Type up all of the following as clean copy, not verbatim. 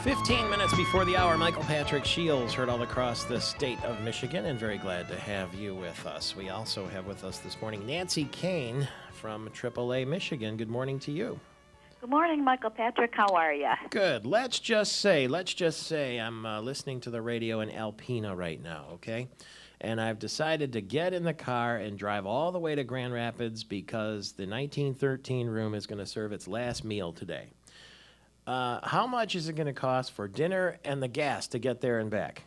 15 minutes before the hour, Michael Patrick Shields heard all across the state of Michigan, and very glad to have you with us. We also have with us this morning Nancy Kane from AAA Michigan. Good morning to you. Good morning, Michael Patrick. How are you? Good. Let's just say, I'm listening to the radio in Alpena right now, okay? And I've decided to get in the car and drive all the way to Grand Rapids because the 1913 room is going to serve its last meal today. How much is it going to cost for dinner and the gas to get there and back?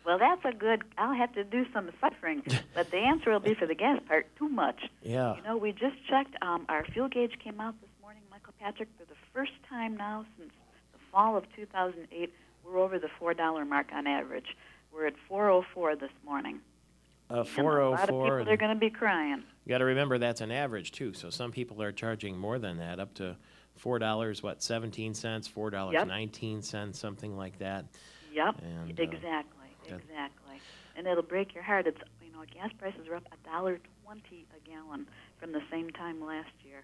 Well, that's a good, I'll have to do some suffering, but the answer will be for the gas part, too much. Yeah. You know, we just checked, our fuel gauge came out this morning, Michael Patrick, for the first time now since the fall of 2008, we're over the $4 mark on average. We're at $4.04 this morning. $4.04. A lot of people are going to be crying. You got to remember that's an average, too, so some people are charging more than that, up to $4, what, 17 cents, $4.19, something like that. Yep, And, exactly. And it'll break your heart. It's, you know, gas prices are up $1.20 a gallon from the same time last year.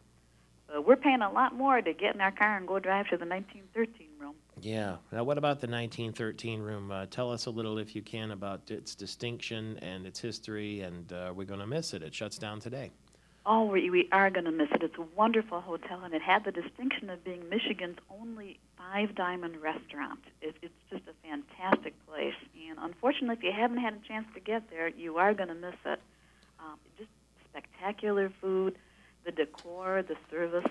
So we're paying a lot more to get in our car and go drive to the 1913 room. Yeah. Now, what about the 1913 room? Tell us a little, if you can, about its distinction and its history, and we're going to miss it. It shuts down today. Oh, we are going to miss it. It's a wonderful hotel, and it had the distinction of being Michigan's only five-diamond restaurant. It's just a fantastic place, and unfortunately, if you haven't had a chance to get there, you are going to miss it. Just spectacular food, the decor, the service.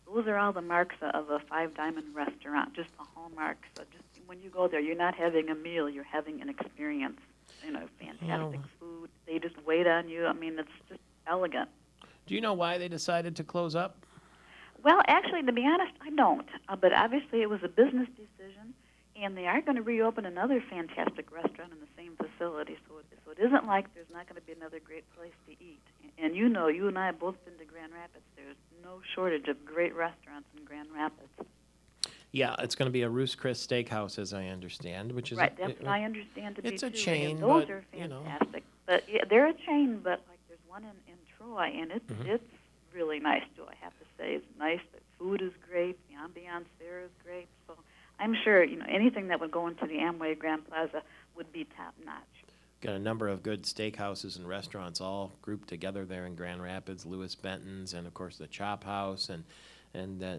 Those are all the marks of a five-diamond restaurant, just the hallmarks. Just when you go there, you're not having a meal, you're having an experience. You know, fantastic food. They just wait on you. I mean, it's just elegant. Do you know why they decided to close up? Well, actually, to be honest, I don't. But obviously, it was a business decision, and they are going to reopen another fantastic restaurant in the same facility. So it isn't like there's not going to be another great place to eat. And you know, you and I have both been to Grand Rapids. There's no shortage of great restaurants in Grand Rapids. Yeah, it's going to be a Ruth's Chris Steakhouse, as I understand, which is right. That's what I understand to be it's a too. chain, and those but, are fantastic. You know. But yeah, they're a chain, but like there's one in Troy, and it's really nice too. I have to say, it's nice. The food is great. The ambiance there is great. So I'm sure anything that would go into the Amway Grand Plaza would be top notch. Got a number of good steakhouses and restaurants all grouped together there in Grand Rapids. Louis Benton's, and of course the Chop House, and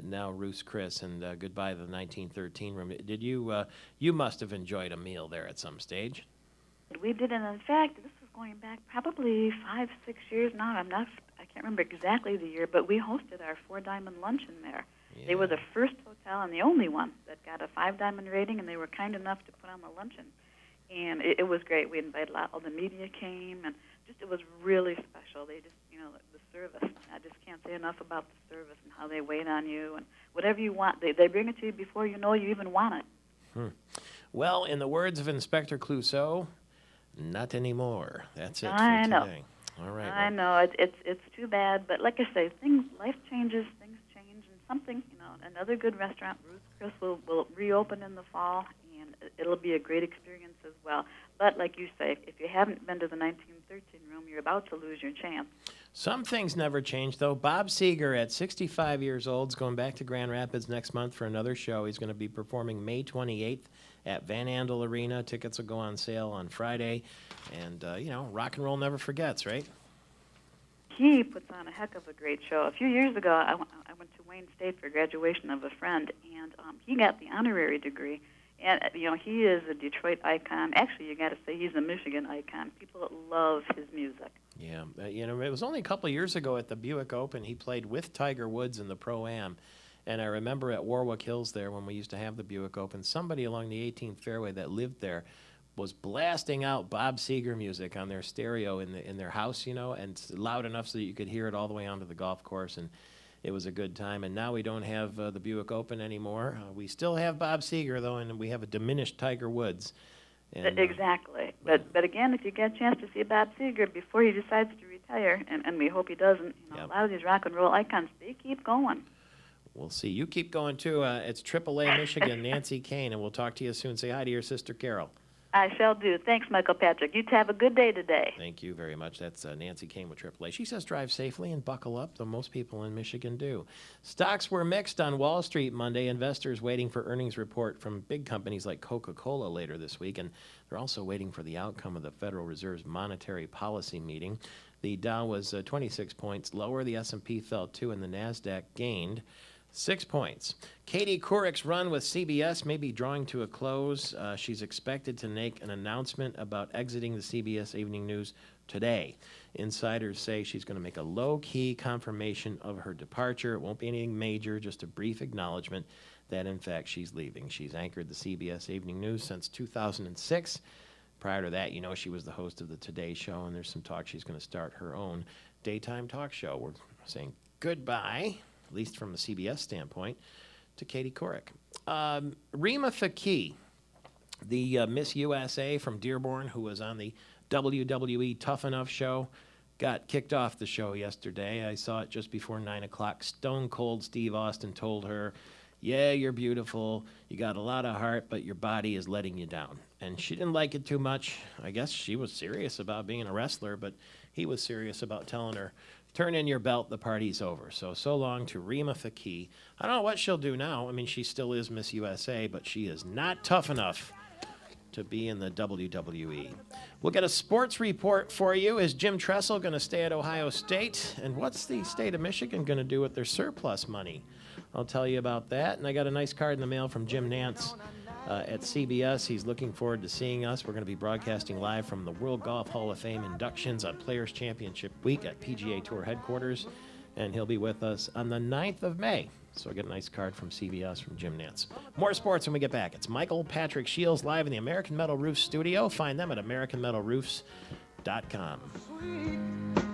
now Ruth's Chris, and goodbye to the 1913 room. Did you must have enjoyed a meal there at some stage? We did, and in fact, this is going back probably 5-6 years now. I can't remember exactly the year, but we hosted our four-diamond luncheon there. Yeah. They were the first hotel and the only one that got a five-diamond rating, and they were kind enough to put on the luncheon. And it was great. We invited all the media came, and it was really special. They just, the service. I just can't say enough about the service and how they wait on you, and whatever you want, they bring it to you before you know you even want it. Well, in the words of Inspector Clouseau, not anymore. That's it for I know. today. All right. I know. It's too bad, but like I say, life changes, things change, and something, another good restaurant, Ruth's Chris, will reopen in the fall, and it'll be a great experience as well. But like you say, if you haven't been to the 1913 room, you're about to lose your chance. Some things never change, though. Bob Seger, at 65 years old, is going back to Grand Rapids next month for another show. He's going to be performing May 28th at Van Andel Arena. Tickets will go on sale on Friday. And, rock and roll never forgets, right? He puts on a heck of a great show. A few years ago, I went to Wayne State for graduation of a friend, and he got the honorary degree. And, he is a Detroit icon. Actually, you got to say he's a Michigan icon. People love his music. Yeah. It was only a couple of years ago at the Buick Open. He played with Tiger Woods in the Pro-Am. And I remember at Warwick Hills there when we used to have the Buick Open, somebody along the 18th fairway that lived there was blasting out Bob Seger music on their stereo in their house, and loud enough so that you could hear it all the way onto the golf course. And it was a good time. And now we don't have the Buick Open anymore. We still have Bob Seger, though, and we have a diminished Tiger Woods. And, exactly. But again, if you get a chance to see Bob Seger before he decides to retire, and we hope he doesn't, a lot of these rock and roll icons, they keep going. We'll see. You keep going, too. It's AAA Michigan, Nancy Kane, and we'll talk to you soon. Say hi to your sister, Carol. I shall do. Thanks, Michael Patrick. You have a good day today. Thank you very much. That's Nancy Kane with AAA. She says drive safely and buckle up, though most people in Michigan do. Stocks were mixed on Wall Street Monday. Investors waiting for earnings report from big companies like Coca-Cola later this week, and they're also waiting for the outcome of the Federal Reserve's monetary policy meeting. The Dow was 26 points lower. The S&P fell 2, and the NASDAQ gained 6 points. Katie Couric's run with CBS may be drawing to a close. She's expected to make an announcement about exiting the CBS Evening News today. Insiders say she's going to make a low-key confirmation of her departure. It won't be anything major, just a brief acknowledgement that, in fact, she's leaving. She's anchored the CBS Evening News since 2006. Prior to that, she was the host of the Today Show, and there's some talk she's going to start her own daytime talk show. We're saying goodbye, at least from a CBS standpoint, to Katie Couric. Rima Fakih, the Miss USA from Dearborn, who was on the WWE Tough Enough show, got kicked off the show yesterday. I saw it just before 9 o'clock. Stone Cold Steve Austin told her, yeah, you're beautiful, you got a lot of heart, but your body is letting you down. And she didn't like it too much. I guess she was serious about being a wrestler, but he was serious about telling her, turn in your belt, the party's over. So long to Rima Fakih. I don't know what she'll do now. I mean, she still is Miss USA, but she is not tough enough to be in the WWE. We'll get a sports report for you. Is Jim Tressel going to stay at Ohio State? And what's the state of Michigan going to do with their surplus money? I'll tell you about that. And I got a nice card in the mail from Jim Nantz at CBS. He's looking forward to seeing us. We're going to be broadcasting live from the World Golf Hall of Fame inductions on Players Championship Week at PGA Tour headquarters. And he'll be with us on the 9th of May. So I get a nice card from CBS from Jim Nantz. More sports when we get back. It's Michael Patrick Shields live in the American Metal Roofs studio. Find them at AmericanMetalRoofs.com.